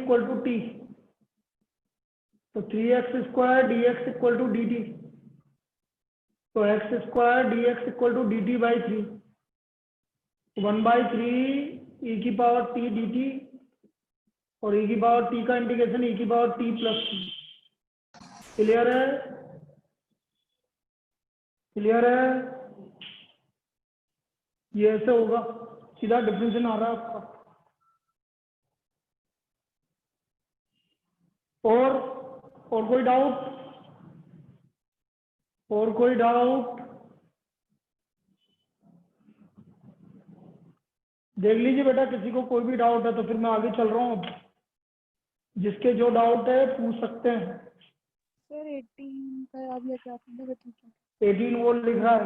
Equal to T, तो 3x² dx equal to dt, तो x² dx equal to dt by 3, 1/3 e की power t dt, और e की power t का integration e की power t plus t। Clear है? Clear है? ये ऐसे होगा, सीधा डिफरेंशियल आ रहा है आपका। और कोई डाउट? और कोई डाउट? देख लीजिए बेटा, किसी को कोई भी डाउट है तो फिर मैं आगे चल रहा हूँ। अब जिसके जो डाउट है पूछ सकते हैं। सर 18 का याद है क्या आपने बताया? 18 वोल्ट लिख रहा है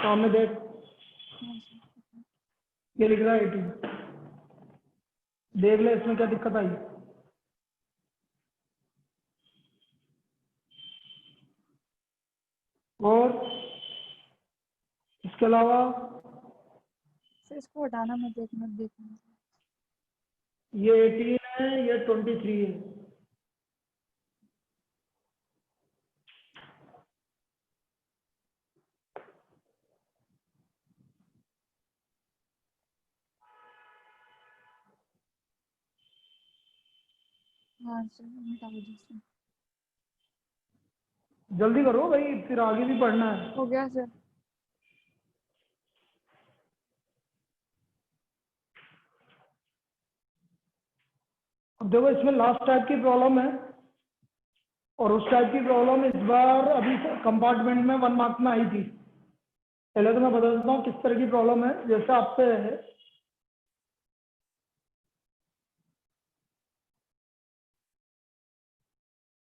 सामने, देख हाँ सर। ये लिख रहा है 18, देख ले इसमें क्या दिक्कत आई। और इसके अलावा सर इसको हटाना मत देखना। ये 18 है, ये 23 है। हाँ सर हटा दीजिए। जल्दी करो भाई, फिर आगे भी पढ़ना है। हो गया सर। अब देखो, इसमें लास्ट टाइप की प्रॉब्लम है, और उस टाइप की प्रॉब्लम इस बार अभी कंपार्टमेंट में 1 मार्क्स में आई थी। पहले तो मैं बता देता हूँ किस तरह की प्रॉब्लम है। जैसे आपसे है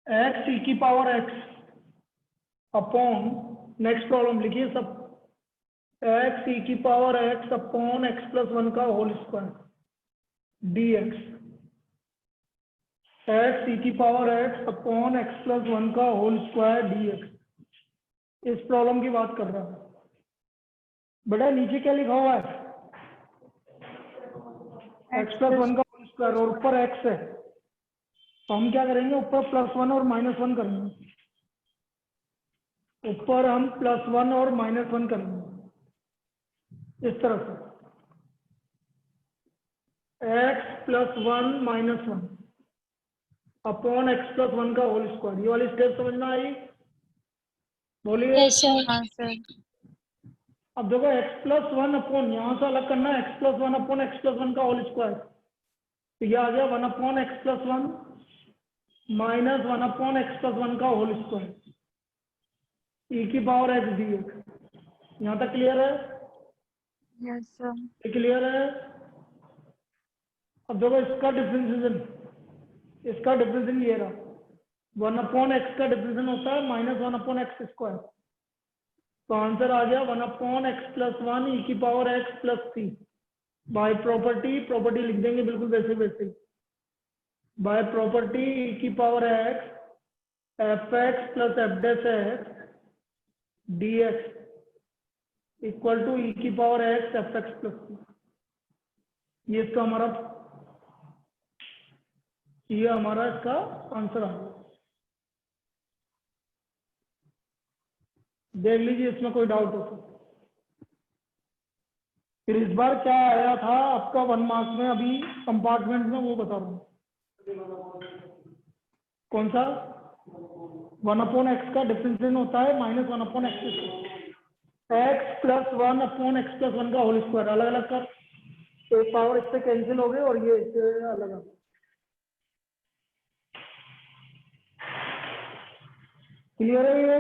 x e की power x upon, next problem लिखिए सब, x e की power x upon x plus 1 का whole square dx, x e की power x upon x plus 1 का होल स्क्वायर dx। इस प्रॉब्लम की बात कर रहा हूँ बेटा। नीचे क्या लिखा हुआ है? x प्लस 1 का होल स्क्वायर, और ऊपर x है, तो हम क्या करेंगे, ऊपर +1 और -1 करेंगे। ऊपर हम +1 और -1 करेंगे इस तरह से, x plus 1 -1 upon x plus 1 का होल स्क्वायर। ये वाली स्टेप समझ में आई? बोलिए। हाँ सर। अब देखो, x प्लस 1 अपॉन, यहाँ से अलग करना है, x plus 1 upon x plus 1 का होल स्क्वायर, तो ये आ गया 1 upon x plus 1 minus 1 upon x plus 1 का होल स्क्वायर e की पावर x dx। यहाँ तक क्लियर है? Yes sir. क्लियर है? अब देखो, इसका डिफरेंशिएशन ये रहा, 1 अपॉन x का डिफरेंशिएशन होता है -1 अपॉन x स्क्वायर, तो आंसर आ गया 1 अपॉन x प्लस 1 e की power x plus c। By property लिख देंगे बिल्कुल वैसे बाय प्रॉपर्टी e की power x F X plus F dash X D X equal to ई की power X F X plus C. ये हमारा इसका आंसर आ गया। देख लीजिए इसमें कोई डाउट हो तो। फिर इस बार क्या आया था आपका 1 मार्क्स में, अभी कंपार्टमेंट में, वो बता रहा हूँ। कौन सा? 1 अपॉन एक्स का डिफरेंशिएशन होता है -1 upon x plus 1 upon x plus 1 का होल स्क्वायर। अलग अलग कर, तो एक पावर इससे कैंसिल हो गई और ये इससे अलग आ। क्लियर है ये?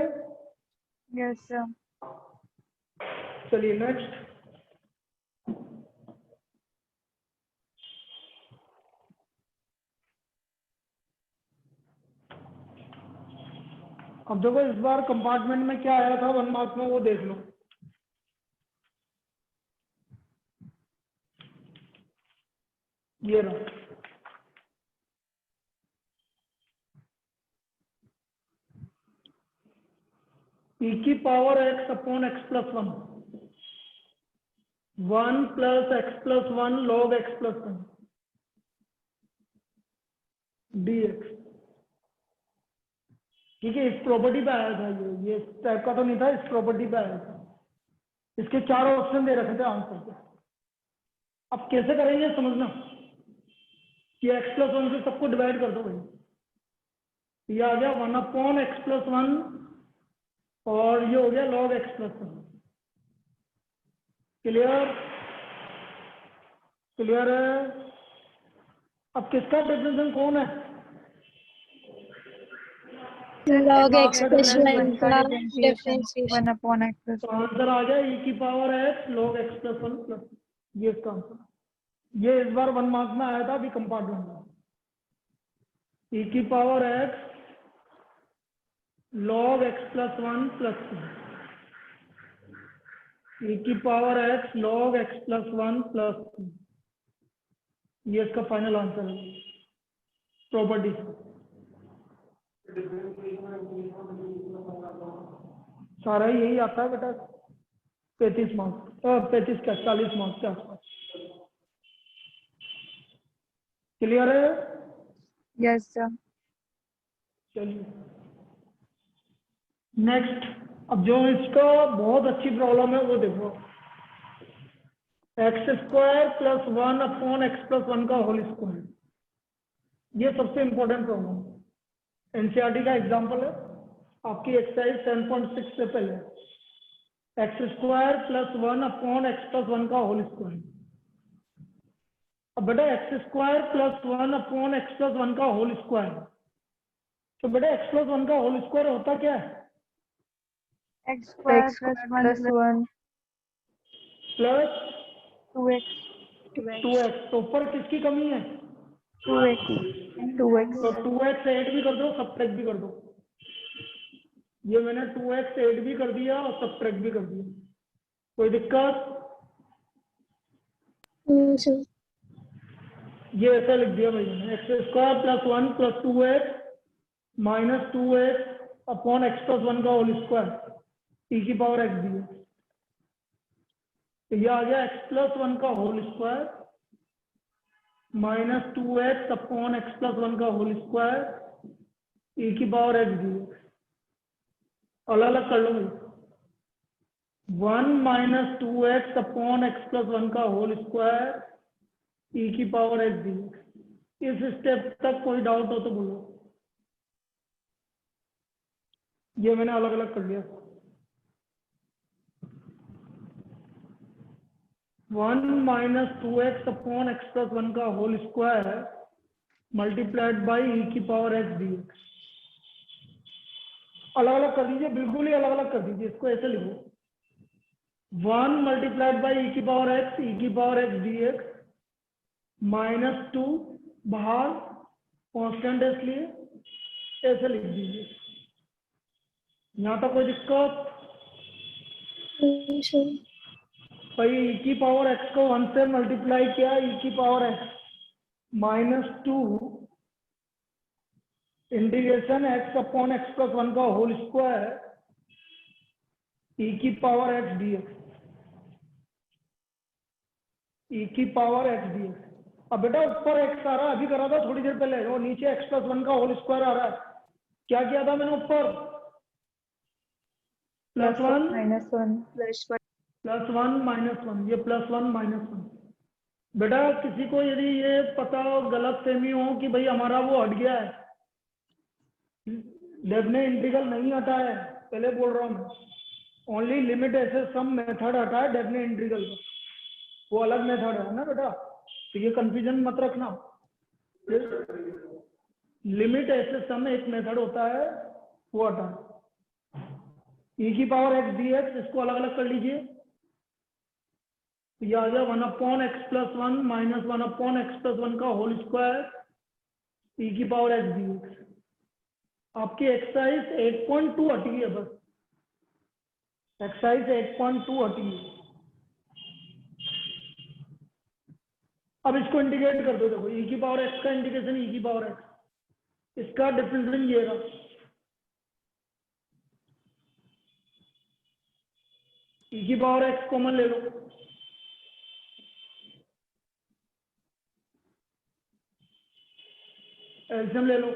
Yes sir. चलिए नेक्स्ट। अब देखो, इस बार कंपार्टमेंट में क्या आया था 1 मार्क्स में, वो देख लो। ये रहा, e की power x upon x plus 1 plus x plus 1 log x plus 1। dx। ठीक है, इस प्रॉपर्टी पे आया था, ये इस टाइप का तो नहीं था, इस प्रॉपर्टी पे आया था। इसके 4 ऑप्शन दे रखे थे आंसर के। अब कैसे करेंगे समझना, कि x प्लस 1 से सबको डिवाइड कर दो भाई। ये आ गया 1/x+1 और ये हो गया log x+1। क्लियर? क्लियर है? अब किसका डिफरेंशियल कौन है? log log x का plus डिफरेंशियल। 1 का डिफरेंशिएशन 1/x plus तो आंसर आ गया e की power x log x+1 plus, ये इसका आंसर। ये इस बार 1 मार्क्स में आया था, अभी कंपार्टमेंट में। e की power x log x+1 plus e की power x log x+1 plus, ये इसका फाइनल आंसर है प्रॉपर्टी। सारा ही यही आता है बेटा, 35 मार्क्स, 35 क्या 40 मार्क्स के आसपास। क्लियर है? yes sir चलिए नेक्स्ट। अब जो इसका बहुत अच्छी प्रॉब्लम है वो देखो, x² प्लस 1/x+1 का होल स्क्वायर। ये सबसे इंपॉर्टेंट प्रॉब्लम है, एनसीईआरटी का एग्जांपल है, आपकी एक्सरसाइज 7.6 से पहले। x² प्लस 1/x+1 का होल स्क्वायर। अब बेटा x² प्लस 1/x+1 का होल स्क्वायर, तो बेटा x+1 का होल स्क्वायर होता क्या है? x square plus 1 plus 2x 2x। तो ऊपर किसकी कमी है? 2x तो 2x ऐड भी कर दो, सब्ट्रैक्ट भी कर दो। ये मैंने 2x ऐड भी कर दिया और सब्ट्रैक्ट भी कर दिया। कोई दिक्कत? ये ऐसा लिख दिया भाई मैंने, x² plus 1 plus 2x minus 2x upon x+1 का होल स्क्वायर e की पावर x दी। तो ये आ गया x+1 का whole square minus 2x upon x+1 का होल स्क्वायर e की पावर x दी। अलग अलग कर लो भाई। 1 माइनस 2x अपॉन x+1 का होल स्क्वायर e की पावर x दी। इस स्टेप तक कोई डाउट हो तो बोलो। ये मैंने अलग अलग कर लिया। 1 माइनस 2x अपॉन x+1 का whole square multiplied by e की पावर x डी। अलग अलग कर दीजिए, बिल्कुल ही अलग अलग कर दीजिए। इसको ऐसे लिखो 1 मल्टीप्लाइड बाई e की power x D x minus 2 बाहर कॉन्स्टेंट है इसलिए ऐसे लिख दीजिए। यहाँ तक कोई दिक्कत? भाई e की पावर x को 1 से मल्टीप्लाई किया, e की power x minus 2 integration x upon x+1 का होल स्क्वायर e की पावर x dx, e की पावर x dx। अब बेटा ऊपर x आ रहा है, अभी करा था थोड़ी देर पहले, और नीचे x+1 का होल स्क्वायर आ रहा है। क्या किया था मैंने? ऊपर प्लस 1 minus 1 प्लस 1 माइनस 1, ये प्लस 1 माइनस 1। बेटा किसी को यदि ये पता हो, गलत फहमी हो कि भाई हमारा वो हट गया है, डेफिनेट इंटीग्रल नहीं हटा है, पहले बोल रहा हूँ मैं, ओनली लिमिट ऐसे सम मेथड हटा है डेफिनेट इंटीग्रल का, वो अलग मेथड है ना बेटा, तो ये कंफ्यूजन मत रखना। लिमिट ऐसे सम एक मेथड होता है, वो हटा। e की पावर x dx, इसको अलग अलग कर लीजिए। तो ये आ गया 1/x+1 माइनस 1/x+1 का होल स्क्वायर e की पावर x dx। आपकी एक्सरसाइज 8.2 हटी है, बस एक्सरसाइज 8.2 हटी है। अब इसको इंटीग्रेट कर दो। देखो e की पावर x का इंटीग्रेशन e की पावर x, इसका डिफरेंशिएशन ये रहा, e की पावर x कॉमन ले लो, एल्सियम ले लो।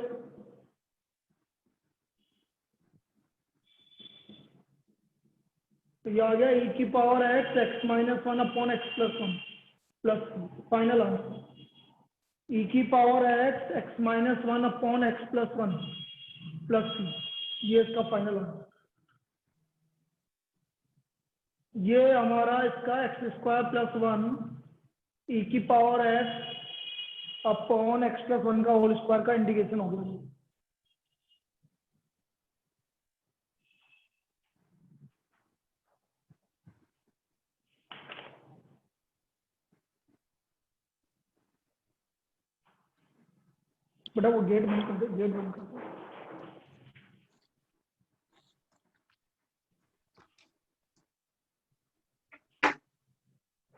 तो ये आ गया e की power x x minus 1 upon x plus 1 plus final answer e की power x x minus 1 upon x plus 1 plus ये इसका फाइनल आंसर। ये हमारा इसका एक्स स्क्वायर प्लस 1 e की power x upon x plus 1 का whole square का integration हो गया। बेटा वो गेट बंद कर दो, गेट बंद कर दो।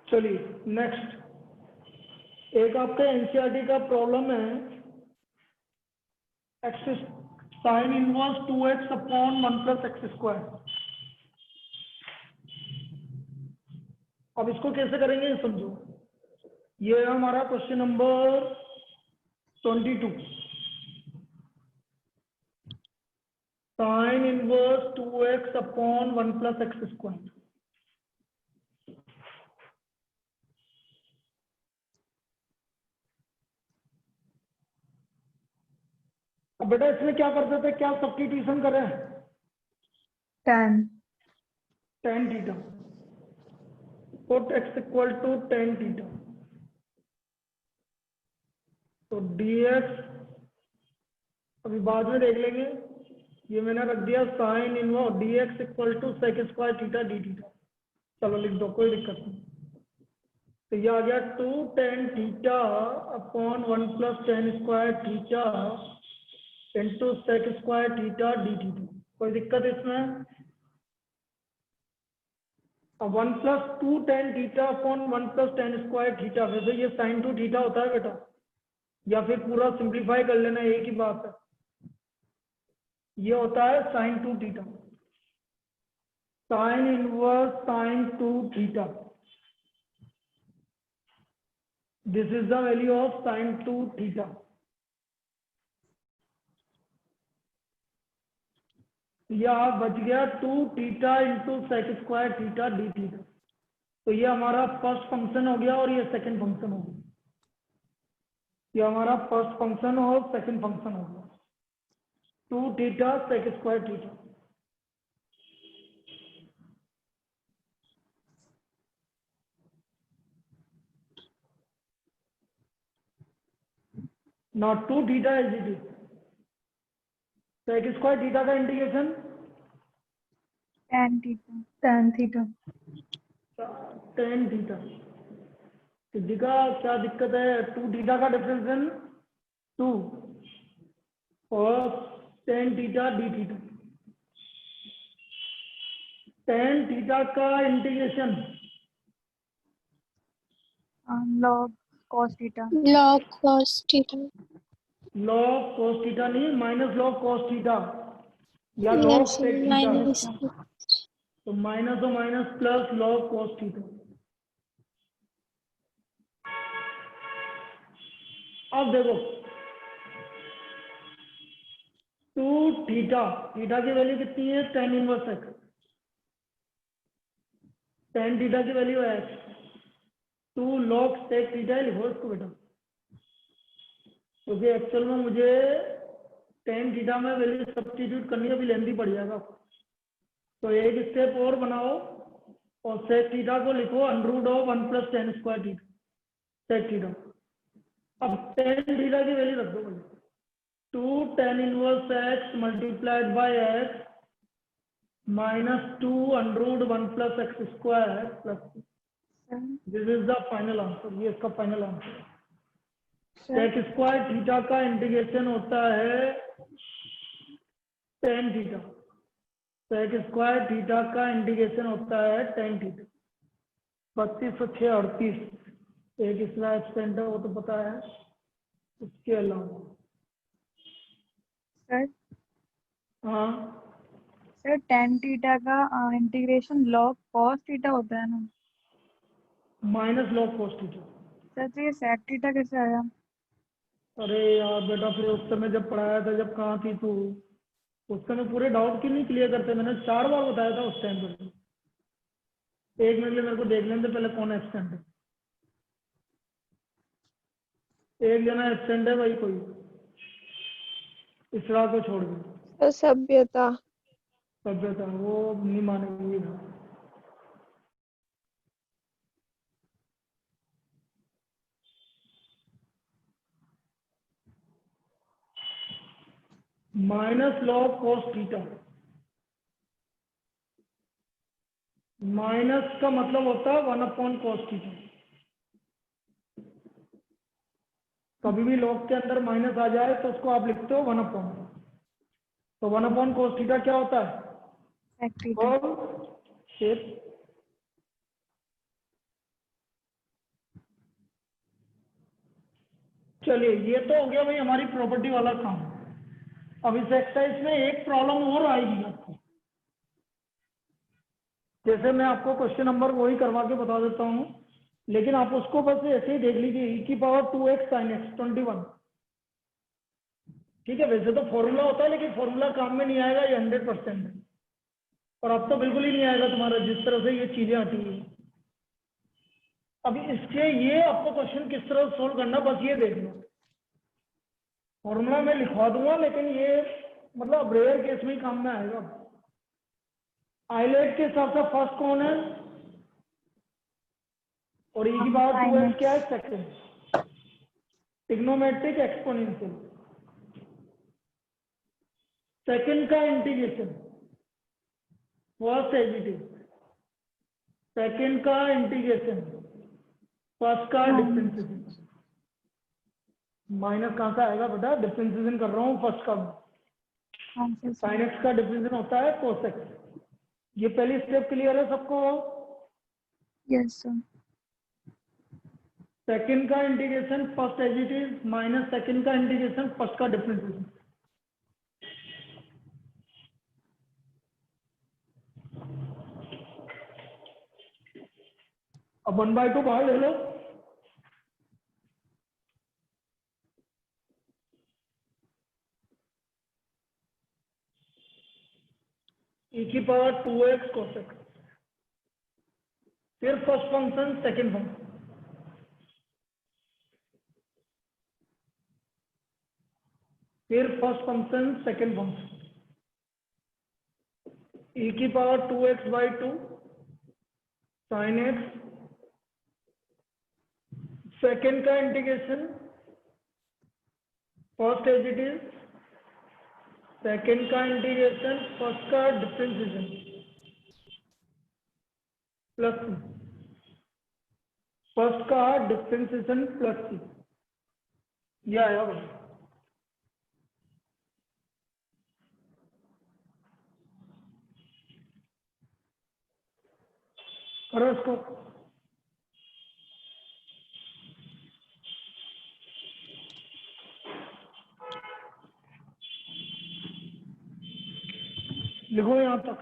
चलिए नेक्स्ट एक आपका एनसीईआरटी का प्रॉब्लम है x sine inverse 2x upon 1 plus x square. अब इसको कैसे करेंगे ये समझो। ये है हमारा question number 22। Sine inverse 2x upon 1 plus x square. अब बेटा इसमें क्या करते थे, क्या सब्स्टिट्यूशन करें? tan tan theta, put x equal to tan theta, तो dx अभी बाद में देख लेंगे। ये मैंने रख दिया sine inverse dx equal to sec square theta D theta. चलो लिख दो, कोई दिक्कत नहीं। तो ये आ गया 2 tan theta upon 1 plus tan square theta into sec square theta D theta. कोई दिक्कत इसमें? अब 1 plus 2 tan theta upon 1 plus tan square theta, वैसे ये साइन 2 थीटा होता है बेटा, या फिर पूरा सिंप्लीफाई कर लेना, एक ही बात है। ये होता है sine 2 theta, sine inverse sine 2 theta. This is the value of sine 2 theta. यह बच गया 2 theta into sec square theta D theta. तो ये हमारा फर्स्ट फंक्शन हो गया और ये सेकंड फंक्शन हो गया। ये हमारा फर्स्ट फंक्शन और सेकंड फंक्शन हो गया, 2 theta sec square theta. Now 2 theta is it is sec square theta का integration tan theta tan theta. तो दिखा क्या दिक्कत है? 2 थीटा का डिफरेंस 2 और tan theta D theta. tan theta का integration log cos theta log cos theta log cos theta नहीं, माइनस log cos थीटा या log yes sec theta. minus तो माइनस और minus plus log cos theta. अब देखो 2 theta, theta की value कितनी है? tan inverse x। tan theta की वैल्यू है x, 2 log sec थीटा लिखो इसको बेटा, क्योंकि एक्चुअल में मुझे tan थीटा में वैल्यू सब्स्टिट्यूट करनी है, अभी लेंदी पड़ जाएगा। तो एक स्टेप और बनाओ और sec थीटा को लिखो under of 1 plus tan square theta sec theta. अब tan थीटा की वैल्यू रख दो भाई, 2 tan inverse x multiplied by x minus 2 under 1 plus x square plus this is the final answer. ये इसका फाइनल आंसर है। सेक स्क्वायर थीटा का integration होता है tan theta, sec square theta का इंटीग्रेशन होता है tan थीटा। 32 और 6 38, एक इसमें एब्सेंट है वो तो पता है, उसके अलावा सर हाँ सर tan थीटा का इंटीग्रेशन log cos थीटा होता है ना minus log cos theta. Sir. तो ये sec थीटा कैसे आया? अरे यार बेटा, फिर उस समय जब पढ़ाया था, जब कहाँ थी तू? उस समय पूरे डाउट क्यों नहीं क्लियर करते? मैंने 4 बार बताया था उस टाइम पर। एक मिनट लिए मेरे को देख लेने दे पहले कौन एब्सेंट है। एक जना एब्सेंट है भाई, कोई इसरा को छोड़ के। सर सभ्यता। सभ्यता वो नहीं मानेगी ना। Minus log cos theta. Minus का मतलब होता है 1/cos थीटा। कभी भी लॉग के अंदर माइनस आ जाए तो उसको आप लिखते हो 1/। तो 1/cos थीटा क्या होता है? sec theta. और शेप। चलिए, ये तो हो गया भाई हमारी प्रॉपर्टी वाला काम। अब इस एक्सरसाइज में एक प्रॉब्लम और आएगी आपको। जैसे मैं आपको क्वेश्चन नंबर वही करवा के बता देता हूँ, लेकिन आप उसको बस ऐसे ही देख लीजिए। e⁻² sin x 21। ठीक है, वैसे तो फॉर्मूला होता है, लेकिन फॉर्मूला काम में नहीं आएगा, ये 100%। और अब तो बिल्कुल ही नहीं आएगा तुम्हारा, जिस तरह से ये चीजें आती है। अब इसके ये आपको क्वेश्चन किस तरह सोल्व करना, बस ये देख लो। फॉर्मूला मैं लिखवा दूंगा, लेकिन ये मतलब रेयर केस में ही काम में आएगा। आइलेट के हिसाब से फर्स्ट कौन है? और e⁻² क्या है? सेकंड। Trigonometric exponential. सेकंड का इंटीग्रेशन फर्स्ट एडिटिव। सेकंड का इंटीग्रेशन फर्स्ट का डिफरेंशिएशन। माइनस कहाँ से आएगा बेटा? डिफरेंशिएशन कर रहा हूँ फर्स्ट का। साइन एक्स का डिफरेंशिएशन होता है कोस एक्स। ये पहली स्टेप क्लियर है सबको? Yes sir. सेकंड का integration first as it is minus second का इंटीग्रेशन फर्स्ट का डिफरेंशिएशन। अब 1/2 बाहर ले लो। e⁻² cos x। फिर फर्स्ट फंक्शन सेकंड फंक्शन। फिर first function second function. e⁻²x/2 sin x। Second का integration first as it is. Second का इंटीग्रेशन फर्स्ट का डिफरेंशिएशन प्लस सी। फर्स्ट का डिफरेंशिएशन प्लस सी। ये आया भाई। करो इसको। लिखो यहां तक।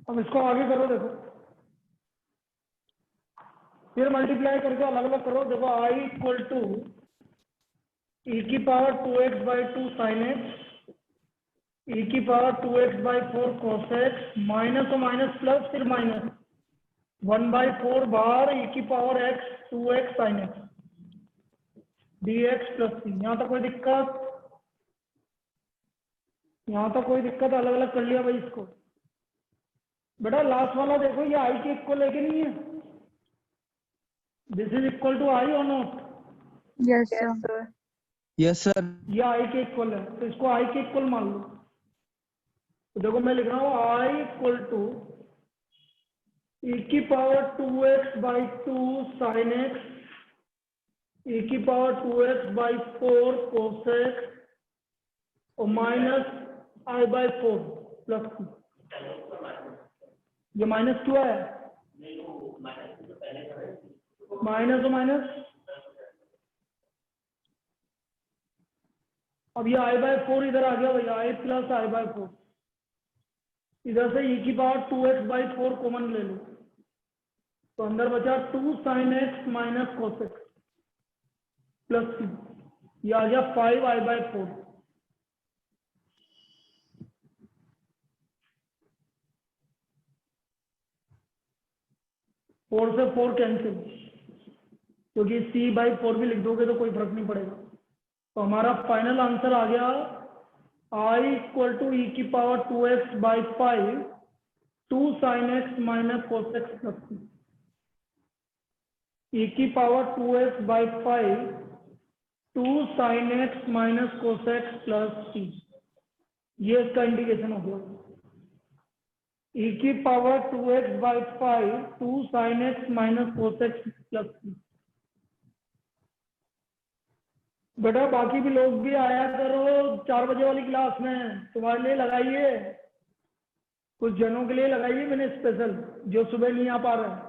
अब इसको आगे करो, देखो। फिर मल्टीप्लाई करके अलग अलग करो। देखो i = e⁻²x/2 sin x e⁻²x/4 cos x minus और माइनस प्लस फिर माइनस 1/4 बार e⁻x2x sin x dx plus C. यहाँ तक कोई दिक्कत? यहाँ तक कोई दिक्कत? अलग अलग कर लिया भाई इसको। बेटा लास्ट वाला देखो, ये i के इक्वल है कि नहीं है? This is equal to i और not? Yes sir. Yes sir. ये i के इक्वल है, तो इसको i के इक्वल मान लो। तो देखो मैं लिख रहा हूँ i = e⁻²x/2 sin x e की पावर 2x बाई 4 कोसेक और minus I by 4 plus q। ये माइनस क्यों है? माइनस और माइनस, अब ये I बाई 4 इधर आ गया भैया, I प्लस I बाई 4। इधर से e की पावर 2x बाई 4 कॉमन ले लो, तो अंदर बचा 2 sine x minus cosec plus q। ये आ गया 5I बाई 4। 4 से 4 कैंसिल, क्योंकि c बाई 4 भी लिख दोगे तो कोई फर्क नहीं पड़ेगा। तो हमारा फाइनल आंसर आ गया I इक्वल टू ई की power 2x by 5 2 sine x minus cos x plus q। E की power 2x by 5 2 sine x minus cos x plus q। ये इसका इंडिकेशन हो गया। ई की power 2x by 5 2 sine x minus cos x plus q। बेटा बाकी भी लोग भी आया करो 4 बजे वाली क्लास में, तुम्हारे लिए लगाइए, कुछ जनों के लिए लगाइए मैंने स्पेशल, जो सुबह नहीं आ पा रहा है।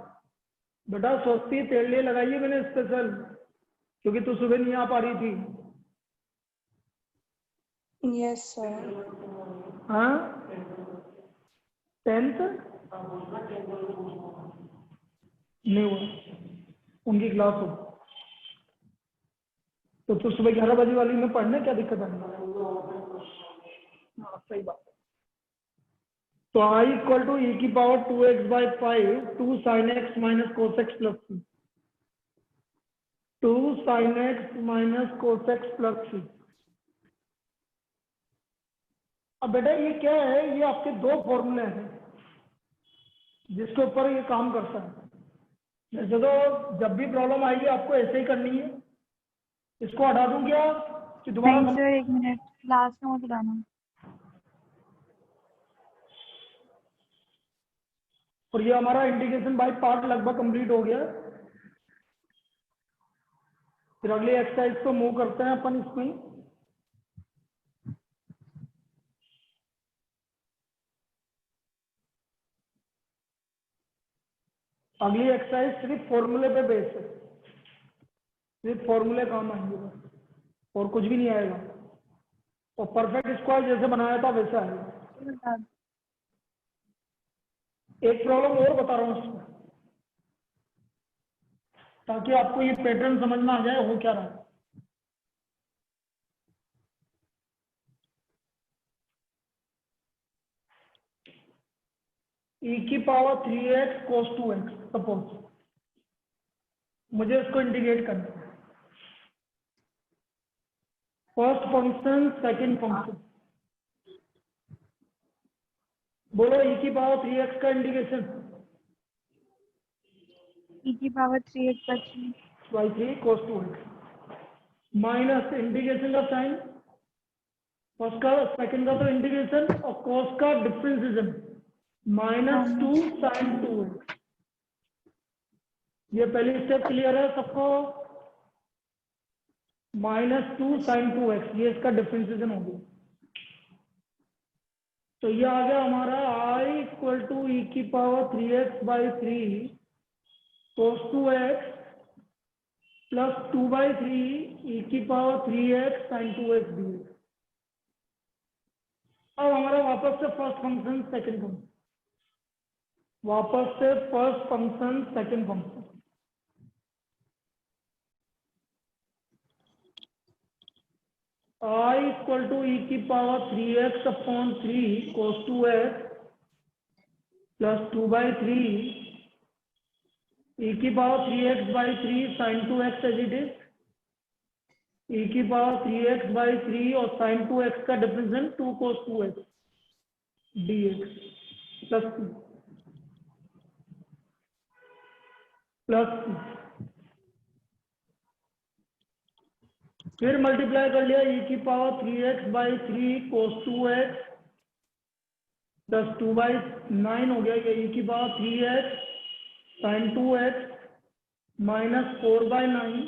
बेटा स्वस्ति तेरे लिए लगाइए मैंने स्पेशल, क्योंकि तू सुबह नहीं आ पा रही थी। Yes sir. हाँ 10th नहीं हुआ, उनकी क्लास हो तो तू सुबह 11 बजे वाली में पढ़ने क्या दिक्कत है? हाँ सही बात। तो I इक्वल टू ई की power 2x by 5 2 sine x minus cos x plus q। 2 sine x minus cos x plus q। अब बेटा ये क्या है? ये आपके दो फॉर्मूले हैं जिसके ऊपर ये काम करता है। वैसे तो जब भी प्रॉब्लम आएगी आपको ऐसे ही करनी है। इसको हटा दूं क्या कि दोबारा? नहीं सर, 1 मिनट, लास्ट में मत उठाना। और ये हमारा इंटीग्रेशन बाय पार्ट लगभग कंप्लीट हो गया। फिर अगली एक्सरसाइज को मूव करते हैं अपन इसमें। अगली एक्सरसाइज सिर्फ फॉर्मूले पे बेस्ड है, सिर्फ फॉर्मूले काम आएंगे बस, और कुछ भी नहीं आएगा। और परफेक्ट स्क्वायर जैसे बनाया था वैसे आएगा। बता दो। एक प्रॉब्लम और बता रहा हूँ इसमें, ताकि आपको ये पैटर्न समझ में आ जाए हो क्या रहा है। e की power 3x cos 2x suppose, मुझे इसको इंटीग्रेट करना है। फर्स्ट फंक्शन सेकंड फंक्शन, बोलो e की पावर 3x का इंटीग्रेशन e की पावर 3x का 3 by 3 cos 2x minus integration का साइन, फर्स्ट का सेकंड का तो इंटीग्रेशन, और cos का डिफरेंशिएशन -2 sin 2x। ये पहली स्टेप क्लियर है सबको? -2 sin 2x, ये इसका डिफरेंशिएशन हो गया। तो ये आ गया हमारा I इक्वल टू ई की power 3x by 3 cos 2x plus 2 by 3 e की power 3x sin 2x dx। अब हमारा वापस से फर्स्ट फंक्शन सेकंड फंक्शन, वापस से first function second function. I equal to ई की power 3x upon 3 cos 2x plus 2 by 3 e की power 3x by 3 sin 2x as it is, e की power 3x by 3 और sin 2x का differentiation 2 cos 2x dx plus फिर multiply कर लिया e की power 3x by 3 cos 2x plus 2 by 9 हो गया, ये ई की power 3x sin 2x minus 4 by 9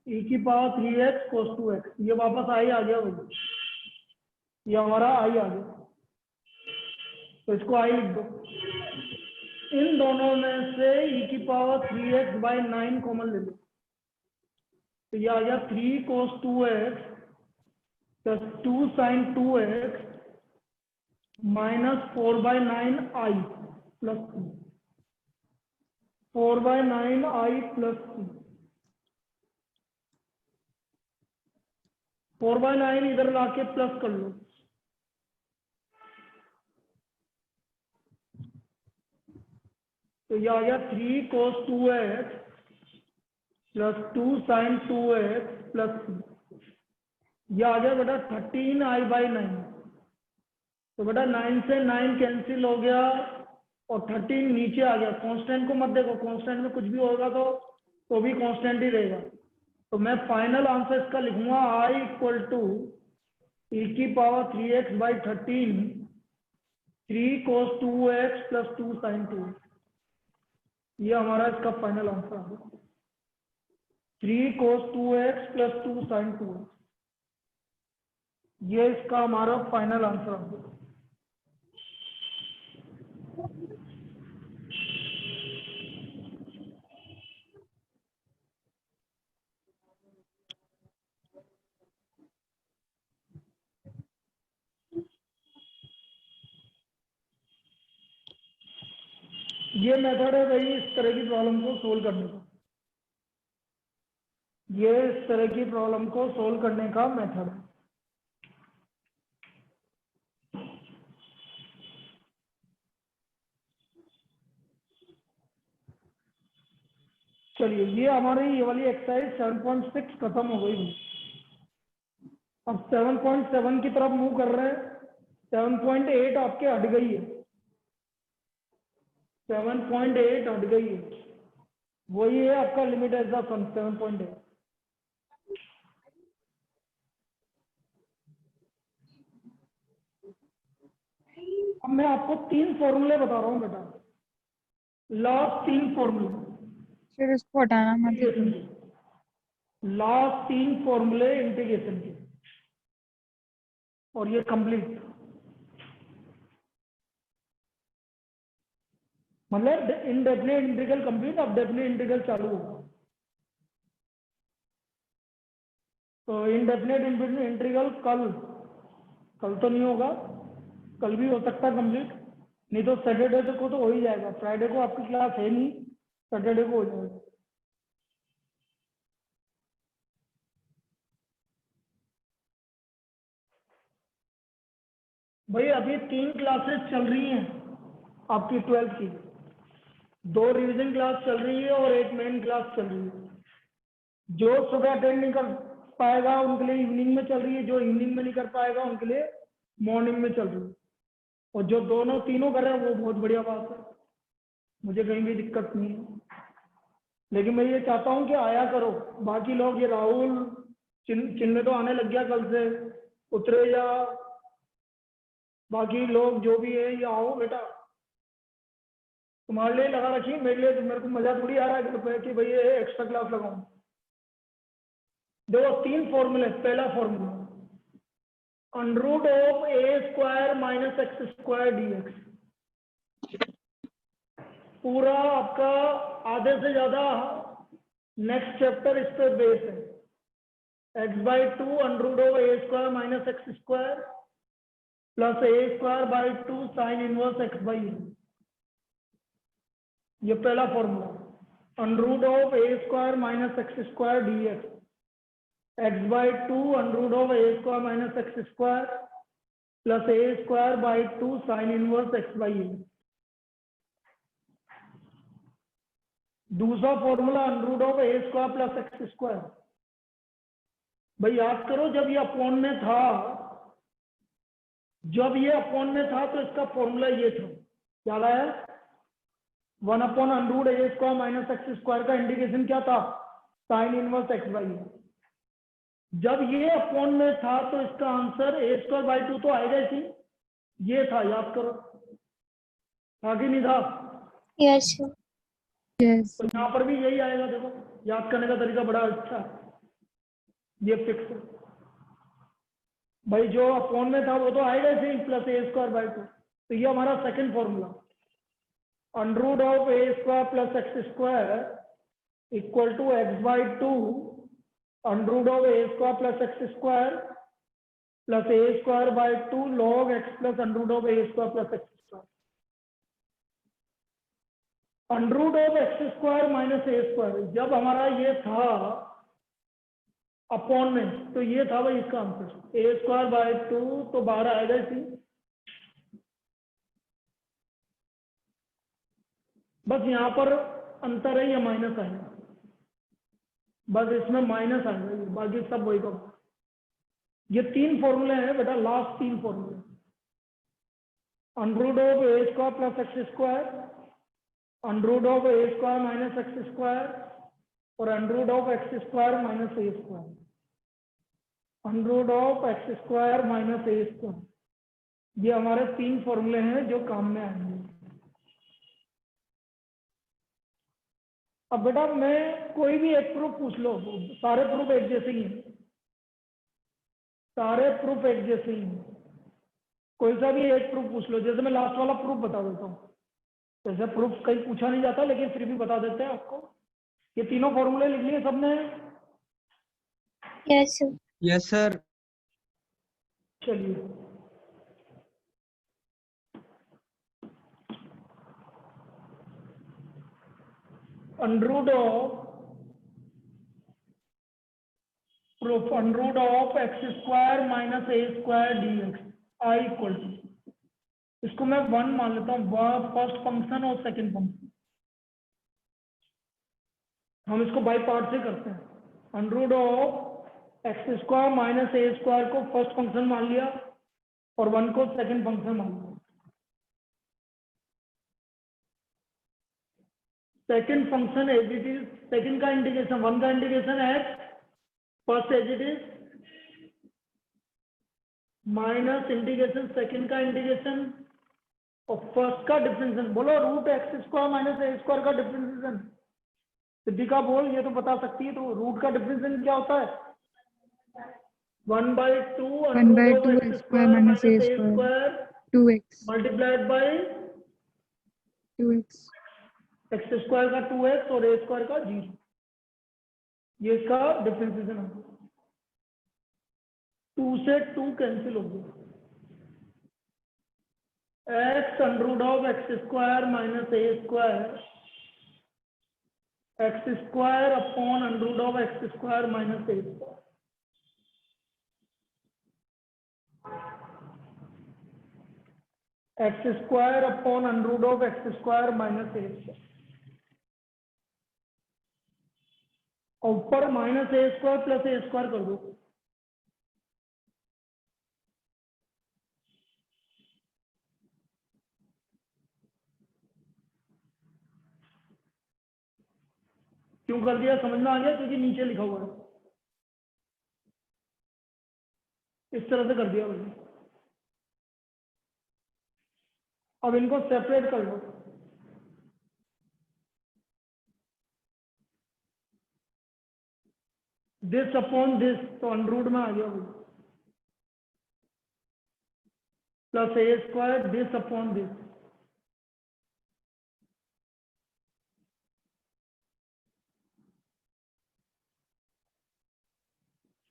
e की पावर 3x cos 2x, ये वापस आई आ गया भाई, ये हमारा आई आ गया, तो इसको आई लिख दो। इन दोनों में से e की पावर 3x बाई 9 कॉमन ले लो, तो ये आ गया 3 cos 2x plus 2 sin 2x minus 4 by 9 I plus 4 by 9 I plus 4 by 9 इधर लाके प्लस कर लो, तो ये आ गया 3 cos 2x plus 2 sin 2x plus ये आ गया बेटा 13i बाई 9, तो बेटा 9 से 9 कैंसिल हो गया और 13 नीचे आ गया। कांस्टेंट को मत देखो, कांस्टेंट में कुछ भी होगा तो भी कांस्टेंट ही रहेगा, तो मैं फाइनल आंसर इसका लिखूंगा i इक्वल टू e की power 3x by 13 3 cos 2x plus 2 sin 2, ये हमारा इसका फाइनल आंसर है 3 cos 2x प्लस 2 sin 2, ये इसका हमारा फाइनल आंसर है। ये मेथड है भाई इस तरह की प्रॉब्लम को सोल्व करने का, ये इस तरह की प्रॉब्लम को सोल्व करने का मेथड है। चलिए ये हमारी ये वाली एक्सरसाइज 7.6 खत्म हो गई। अब 7.7 की तरफ मूव कर रहे हैं। 7.8 आपके हट गई है, 7.8 हट गई है, वही है आपका लिमिट एज द सम 7.8। अब मैं आपको 3 फॉर्मूले बता रहा हूँ बेटा, लास्ट 3 फॉर्मूले, फिर इसको हटाना मत। लास्ट 3 फॉर्मूले इंटीग्रेशन के, और ये कंप्लीट, मतलब इनडेफिनेट इंटीग्रल कंप्लीट, अब डेफिनेट इंटीग्रल चालू होगा। तो इनडेफिनेट इंटीग्रल कल तो नहीं होगा, कल भी हो सकता है कंप्लीट, नहीं तो सैटरडे तक को तो हो ही जाएगा। फ्राइडे को आपकी क्लास है नहीं, सैटरडे को हो जाएगा। भाई अभी 3 क्लासेस चल रही हैं आपकी 12th की, 2 रिवीजन क्लास चल रही है और 1 मेन क्लास चल रही है। जो सुबह अटेंड नहीं कर पाएगा उनके लिए इवनिंग में चल रही है, जो इवनिंग में नहीं कर पाएगा उनके लिए मॉर्निंग में चल रही है, और जो दोनों तीनों कर रहे हैं वो बहुत बढ़िया बात है, मुझे कहीं भी दिक्कत नहीं है। लेकिन मैं ये चाहता हूँ कि आया करो। बाकी लोग, ये राहुल चिन्ह तो आने लग गया कल से, उतरे या बाकी लोग जो भी है, ये आओ बेटा, तुम्हारे लिए लगा रखी, मेरे लिए, मेरे को मजा थोड़ी आ रहा है घर पे कि भाई ये एक्स्ट्रा क्लास लगाऊं। देखो 3 फॉर्मूले, पहला formula under root of a square minus x square dx, पूरा आपका आधे से ज्यादा नेक्स्ट चैप्टर इस पे बेस है। X by 2 under root of a square minus x square plus a square by 2 sine inverse x by a, ये पहला formula. Under root of a square minus x square dx, x by 2 under root of a square minus x square plus a square by 2 sine inverse x by a. दूसरा formula under root of a square plus x square. भाई याद करो, जब ये upon में था, जब ये अपॉन में था तो इसका फॉर्मूला ये था, क्या आया, 1 अपॉन अंडरूट ए स्क्वायर माइनस एक्स स्क्वायर का इंटीग्रेशन क्या था, साइन इनवर्स एक्स बाई ए। जब ये अपॉन में था तो इसका आंसर ए स्क्वायर बाई 2 तो आएगा ही, ये था, याद करो, आगे नहीं था। यस यस तो यहाँ पर भी यही आएगा। देखो याद करने का तरीका बड़ा अच्छा है। ये फिक्स है भाई, जो अपॉन में था वो तो आएगा ही प्लस ए स्क्वायर बाई 2। तो ये हमारा second formula, under root of a square plus x square equal to x by 2 under root of a square plus x square plus a square by 2 log x plus under root of a square plus x square. Under root of x square minus a square जब हमारा ये था upon में, तो ये था भाई इसका आंसर ए स्क्वायर बाई 2, तो बाहर आएगा इसी, बस यहाँ पर अंतर है, ये माइनस आएगा, बस इसमें माइनस आएगा, बाकी सब वही का। ये तीन फॉर्मूले हैं बेटा, लास्ट तीन फॉर्मूले, under root of a square plus x square, under root of a square minus x square और under root of x square minus a square, under root of x square minus a square. ये हमारे तीन फॉर्मूले हैं जो काम में आएंगे। अब बेटा मैं कोई भी एक प्रूफ पूछ लो, सारे प्रूफ एक जैसे ही हैं, सारे प्रूफ एक जैसे ही हैं, कोई सा भी एक प्रूफ पूछ लो। जैसे मैं लास्ट वाला प्रूफ बता देता हूँ, जैसे प्रूफ कहीं पूछा नहीं जाता लेकिन फिर भी बता देते हैं आपको। ये तीनों फॉर्मूले लिख लिए सबने? Yes sir. Yes sir. चलिए, under root of proof under root of x square minus a square d x I equal to, इसको मैं 1 मान लेता हूँ, फर्स्ट फंक्शन और सेकंड फंक्शन। हम इसको बाई पार्ट से करते हैं। Under root of x square minus a square को फर्स्ट फंक्शन मान लिया और 1 को सेकंड फंक्शन मान लिया। Second function as it is, second का इंटीग्रेशन, 1 का integration x, first as it is minus integration second का इंटीग्रेशन और फर्स्ट का डिफरेंशिएशन। बोलो root x square minus a square का डिफरेंशिएशन। सिद्धिका बोल, ये तो बता सकती है, तो रूट का डिफरेंशिएशन क्या होता है? 1/2 1/2 square minus a square 2x multiplied by 2x x square का 2x और ए स्क्वायर का 0। ये इसका डिफरेंशिएशन है। 2 से 2 कैंसिल हो गया, x under root of x square minus a square x square upon under root of x square minus a square. X square upon under root of x square minus a square, ऊपर minus a square plus a square कर दो। क्यों कर दिया, समझ में आ गया? क्योंकि नीचे लिखा हुआ है, इस तरह से कर दिया मैंने। अब इनको सेपरेट कर लो। दिस अपॉन दिस, तो अंडर रूट में आ गया भाई, plus a square this upon this,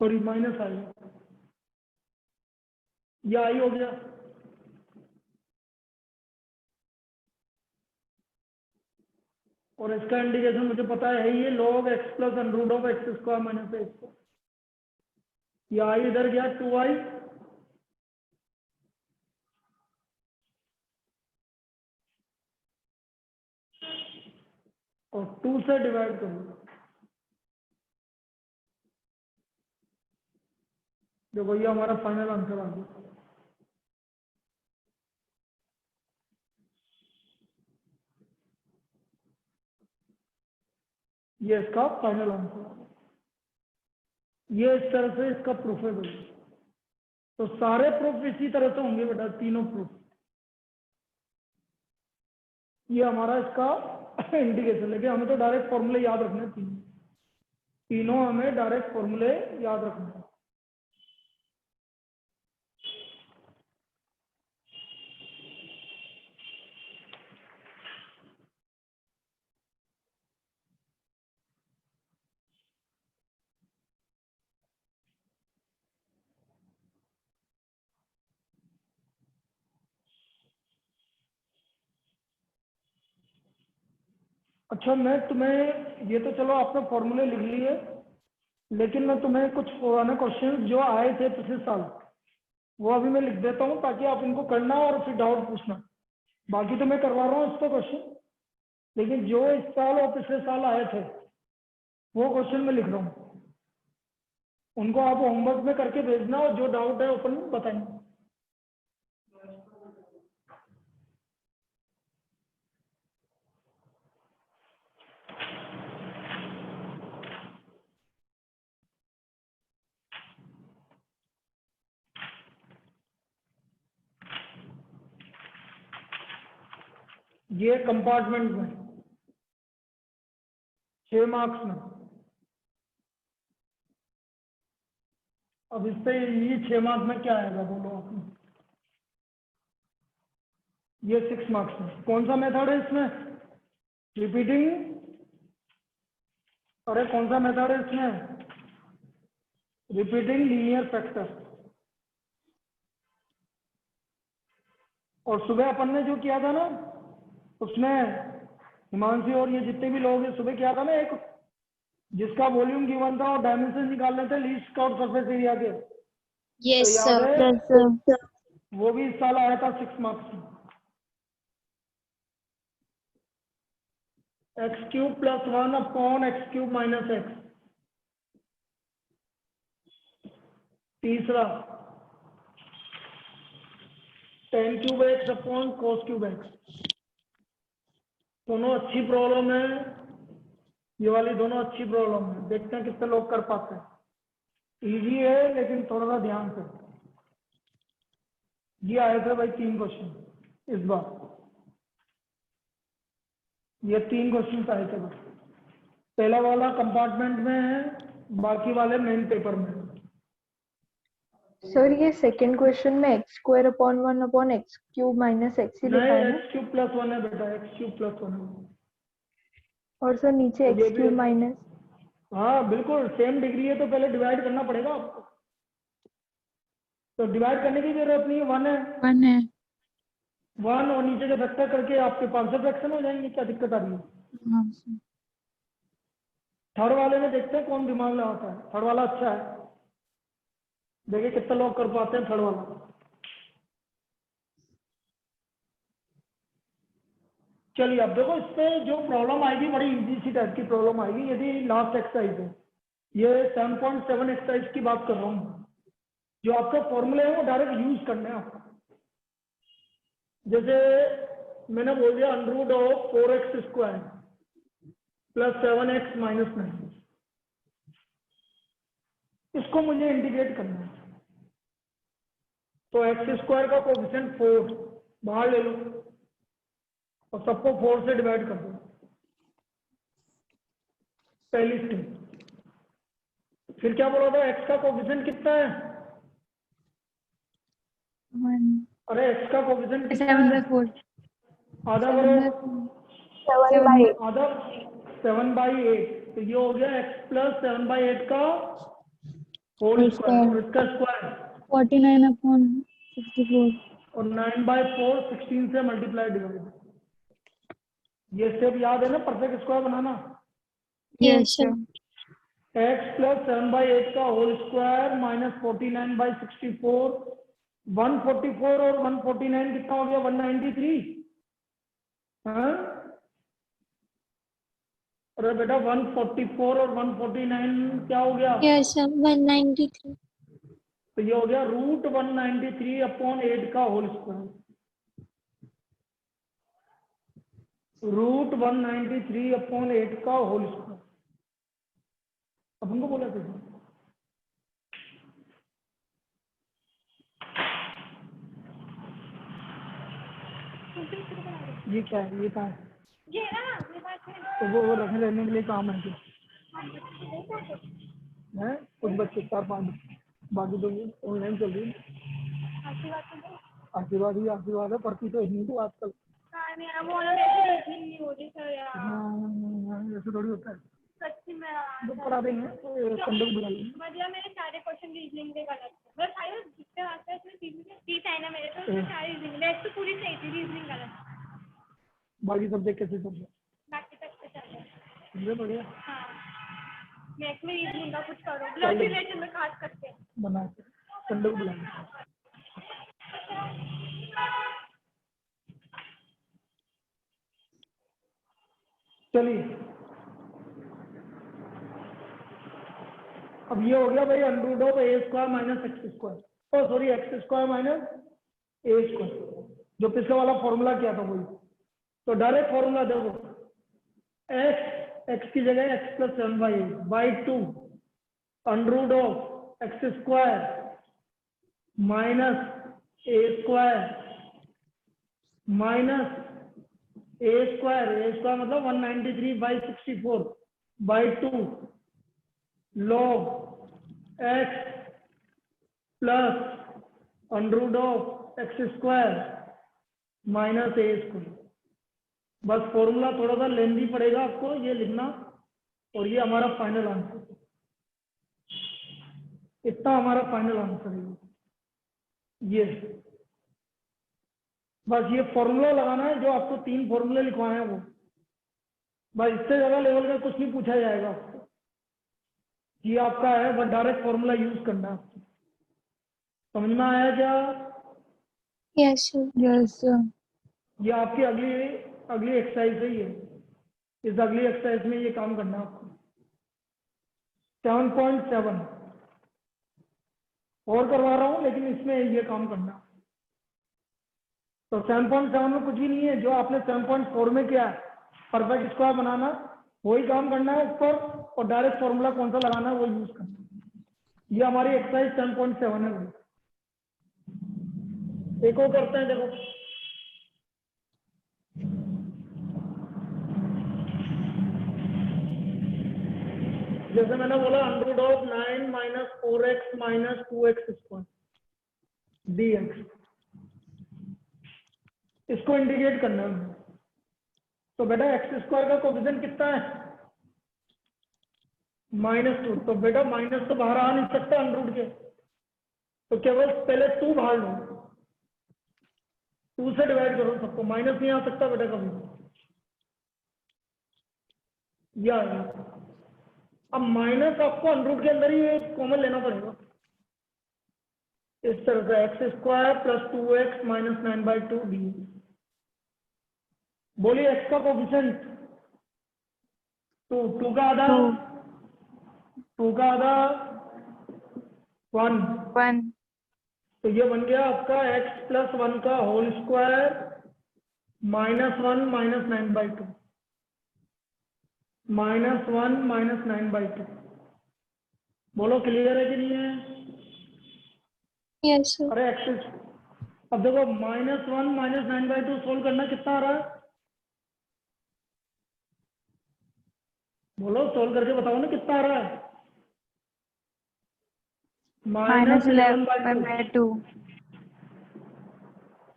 sorry minus आ गया, ये आई हो गया। और इसका इंटीग्रेशन मुझे पता है ये log x plus under root of x square minus a square, ये आई इधर गया 2i और 2 से डिवाइड कर लो। देखो ये हमारा फाइनल आंसर आ गया। ये इसका फाइनल आंसर है। ये इस तरह से इसका प्रूफ है भाई। तो सारे प्रूफ इसी तरह से होंगे बेटा, तीनों प्रूफ। ये हमारा इसका इंटीग्रेशन, लेकिन हमें तो डायरेक्ट फॉर्मूले याद रखने तीन। तीनों हमें डायरेक्ट फॉर्मूले याद रखना है। अच्छा, मैं तुम्हें ये तो चलो आपने फॉर्मूले लिख लिए, लेकिन मैं तुम्हें कुछ पुराने क्वेश्चन जो आए थे पिछले साल वो अभी मैं लिख देता हूँ ताकि आप इनको करना और फिर डाउट पूछना। बाकी तो मैं करवा रहा हूँ इस पर क्वेश्चन, लेकिन जो इस साल और पिछले साल आए थे वो क्वेश्चन मैं लिख रहा हूँ, उनको आप होमवर्क में करके भेजना और जो डाउट है अपन बताएंगे। ये कंपार्टमेंट में 6 मार्क्स में, अब इस पे ये 6 मार्क्स में क्या आएगा बोलो आपने? ये 6 मार्क्स में कौन सा मेथड है इसमें? रिपीटिंग। अरे कौन सा मेथड है इसमें? Repeating linear factor. और सुबह अपन ने जो किया था ना, उसमें हिमांशु और ये जितने भी लोग हैं सुबह किया था ना, एक जिसका वॉल्यूम गिवन था और डायमेंशन निकालने थे लीस्ट काउंट सरफेस एरिया के। Yes, तो याद sir. है? Yes, sir. वो भी इस साल आया था 6 मार्क्स में। X cube plus 1 upon x cube minus x. तीसरा tan cube x upon cos cube x. दोनों अच्छी प्रॉब्लम है, ये वाली दोनों अच्छी प्रॉब्लम है। देखते हैं कितने लोग कर पाते हैं। इजी है लेकिन थोड़ा सा ध्यान से। ये आए थे भाई 3 क्वेश्चन इस बार, ये 3 क्वेश्चन आए थे बस। पहला वाला कंपार्टमेंट में है, बाकी वाले मेन पेपर में। सर ये सेकंड क्वेश्चन में x square upon 1 upon x cube minus x ही लिखा नहीं, है ना? एक्स क्यूब प्लस 1 है बेटा, एक्स क्यूब प्लस 1 है। और सर नीचे ये एक्स भी क्यूब माइनस। हाँ बिल्कुल सेम डिग्री है तो पहले डिवाइड करना पड़ेगा आपको। तो डिवाइड करने की जरूरत नहीं है, 1 है 1 है। 1 और नीचे के फैक्टर करके आपके 500 फ्रैक्शन हो जाएंगे। क्या दिक्कत आ रही है? हाँ सर। थर्ड वाले में देखते हैं कौन दिमाग लगाता है। थर्ड वाला अच्छा है, देखिए कितने लोग कर पाते हैं थर्ड वाला। चलिए अब देखो, इससे जो प्रॉब्लम आएगी बड़ी इजी सी टाइप की प्रॉब्लम आएगी। यदि लास्ट एक्सरसाइज है, ये 7.7 एक्सरसाइज की बात कर रहा हूँ, जो आपका फॉर्मूले है वो डायरेक्ट यूज करने हैं आपको। जैसे मैंने बोल दिया under root of 4x square plus 7x minus 9, इसको मुझे इंटीग्रेट करना है। तो एक्स स्क्वायर का कोएफिशिएंट 4 बाहर ले लो और सबको 4 से डिवाइड कर दो। पहली स्टेप। फिर क्या बोला था, एक्स का कोएफिशिएंट कितना है? 1 अरे एक्स का कोएफिशिएंट कितना 7/4 है? आधा 7/4 करो, 7 आधा 7/8। तो ये हो गया एक्स प्लस 7/8 का होल स्क्वायर और इसका स्क्वायर 49/64 और 9/4 16 से मल्टीप्लाई डिवाइड। ये स्टेप याद है ना, परफेक्ट स्क्वायर बनाना। Yes, sir. एक्स प्लस 7/8 का होल स्क्वायर माइनस 49/64। 144 और 149 कितना हो गया? 193। हाँ अरे बेटा 144 और 149 क्या हो गया? Yes, sir. 193. तो ये हो गया रूट 193 अपॉन 8 का होल स्क्वायर। रूट 193 अपॉन 8 का होल स्क्वायर। अपन को बोला था ये क्या है, ये कहाँ है? तो वो रखने रहने के लिए काम है क्या? हैं कुछ बच्चे 4-5, बाकी तो ये ऑनलाइन चल रही है। आशीर्वाद ही आशीर्वाद है, पढ़ती तो नहीं तो आजकल। ऐसे थोड़ी होता है, तो पढ़ा देंगे संडे को बुला लेंगे। मतलब मेरे सारे क्वेश्चन रीजनिंग के गलत थे, मतलब सारे जितने आते हैं इसमें 30 है ना मेरे, तो उसमें सारी रीजनिंग है, तो पूरी सही थी, रीजनिंग गलत। बाकी सब्जेक्ट कैसे चल रहे? बाकी तक तो चल रहा है। समझे बढ़िया हाँ, नेक्स्ट में रीजनिंग का कुछ करो, ब्लड रिलेशन में खास करके बना के संडे को बुलाएंगे। चलिए अब ये हो गया भाई under root of a square minus x square, oh sorry x square minus a square, जो पिछले वाला फॉर्मूला किया था वही। तो डायरेक्ट फॉर्मूला देखो, एक्स की जगह x plus 7/2 under root of x square minus a square minus a square मतलब 193/64/2 log x plus under root of x square minus a square. बस फॉर्मूला थोड़ा सा लेंदी पड़ेगा आपको ये लिखना, और ये हमारा फाइनल आंसर, इतना हमारा फाइनल आंसर है ये। बस ये फॉर्मूला लगाना है, जो आपको 3 फॉर्मूले लिखवाए हैं वो, बस इससे ज्यादा लेवल का कुछ नहीं पूछा जाएगा आपको। ये आपका है, बस डायरेक्ट फॉर्मूला यूज करना है आपको। समझ में आया क्या? Yes, sir. यस ये आपकी अगली एक्सरसाइज है ये। इस अगली एक्सरसाइज में ये काम करना है आपको। 7.7 और करवा रहा हूँ, लेकिन इसमें ये काम करना। तो 7.7 में कुछ भी नहीं है, जो आपने 7.4 में किया है, परफेक्ट स्क्वायर बनाना, वही काम करना है ऊपर, और डायरेक्ट फॉर्मूला कौन सा लगाना है वो यूज करना है। ये हमारी एक्सरसाइज 7.7 है भाई। एक और करते हैं, देखो जैसे मैंने बोला under root of 9 minus 4x minus 2x square dx, इसको इंटीग्रेट करना है। तो बेटा एक्स स्क्वायर का कोफिशिएंट कितना है? -2। तो बेटा माइनस तो बाहर आ नहीं सकता अंडर रूट के, तो केवल पहले 2 बाहर लो, 2 से डिवाइड करो सबको, माइनस नहीं आ सकता बेटा कभी। या अब माइनस आपको अंडर रूट के अंदर ही कॉमन लेना पड़ेगा, इस तरह से x square plus 2x minus 9/2 dx। बोलिए एक्स का कोफिशिएंट 2 का आधा 1। तो ये बन गया आपका x प्लस 1 का होल स्क्वायर -1 माइनस 9/2 -1 माइनस 9/2। बोलो क्लियर है कि नहीं है? Yes, sir. अरे एक्स, अब देखो -1 माइनस 9/2 सोल्व करना कितना आ रहा है? बोलो सोल्व करके बताओ ना कितना आ रहा है? -11/2।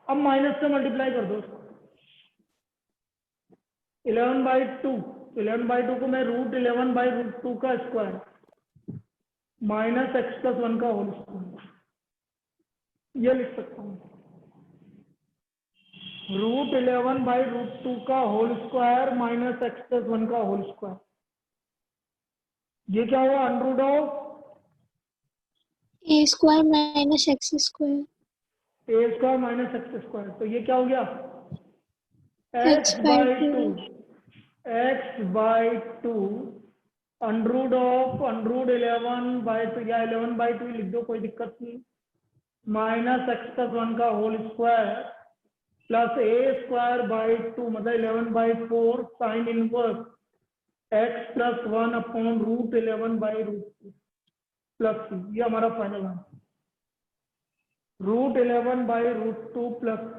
अब माइनस से मल्टीप्लाई कर दो, 11/2। 11/2 को मैं √11/√2 का स्क्वायर माइनस x प्लस 1 का होल स्क्वायर ये लिख सकता हूँ। √11/√2 का whole square minus x plus 1 का होल स्क्वायर, ये क्या हुआ? Under root of A square minus X square. A square minus x square, तो ये क्या हो गया? X/2. x/2 under root of 11/2 या 11/2 लिख दो, कोई दिक्कत नहीं, माइनस एक्स प्लस 1 का होल स्क्वायर प्लस a²/2 मतलब 11/4 sine inverse x plus 1 upon √11/√2 plus c। ये हमारा फाइनल आंसर, √11/√2 प्लस c,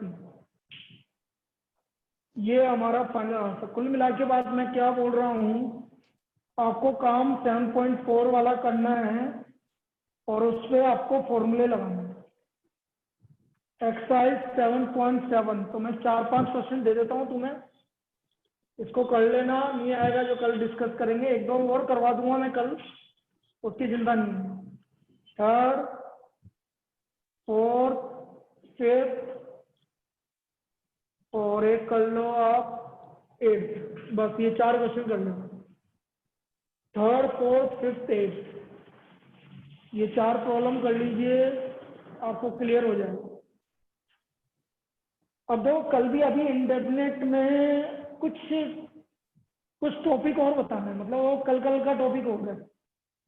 ये हमारा फाइनल आंसर। कुल मिला के बाद मैं क्या बोल रहा हूँ, आपको काम 7.4 वाला करना है और उस पर आपको फॉर्मूले लगाने हैं। एक्सरसाइज 7.7, तो मैं 4-5 क्वेश्चन दे देता हूँ तुम्हें, इसको कर लेना। नहीं आएगा जो कल डिस्कस करेंगे, एक दो और करवा दूंगा मैं कल, उसकी चिंता नहीं है। थर्ड, फोर्थ, फिफ्थ और एक कर लो आप 8, बस ये 4 क्वेश्चन कर लो। थर्ड, फोर्थ, फिफ्थ, 8, ये 4 प्रॉब्लम कर लीजिए, आपको क्लियर हो जाएगा। अब देखो कल भी अभी इंडेफिनेट में कुछ टॉपिक और बताना है, मतलब वो कल का टॉपिक हो गया।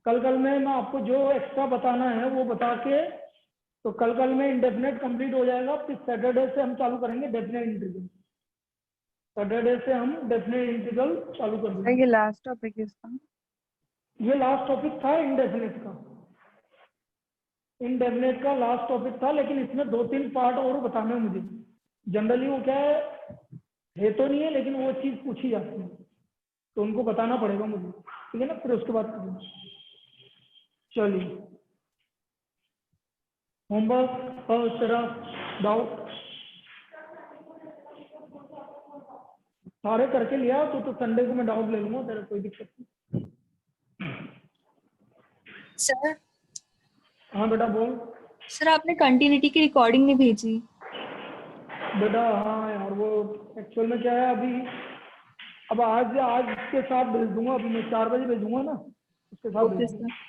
कल में मैं आपको जो एक्स्ट्रा बताना है वो बता के, तो कल में इंडेफिनेट कंप्लीट हो जाएगा। फिर सैटरडे से हम चालू करेंगे डेफिनेट इंटीग्रल। सैटरडे से हम डेफिनेट इंटीग्रल चालू कर देंगे। ये लास्ट टॉपिक है इसका। ये लास्ट टॉपिक था इंडेफिनेट का, इंडेफिनेट का लास्ट टॉपिक था, लेकिन इसमें 2-3 पार्ट और बताने हैं मुझे। जनरली वो क्या है तो नहीं है, लेकिन वो चीज़ पूछी जाती है तो उनको बताना पड़ेगा मुझे, ठीक है ना। फिर उसके बाद करेंगे। चलिए, होमवर्क और तेरा डाउट सारे करके लिया तो संडे को मैं डाउट ले लूंगा, तेरा कोई दिक्कत नहीं। सर हाँ बेटा बोल। सर आपने कंटिन्यूटी की रिकॉर्डिंग नहीं भेजी। बेटा हाँ यार, वो एक्चुअल में क्या है अभी, अब आज के साथ भेज दूंगा, अभी मैं 4 बजे भेजूंगा ना, उसके साथ ओके भेज दूंगा। सर।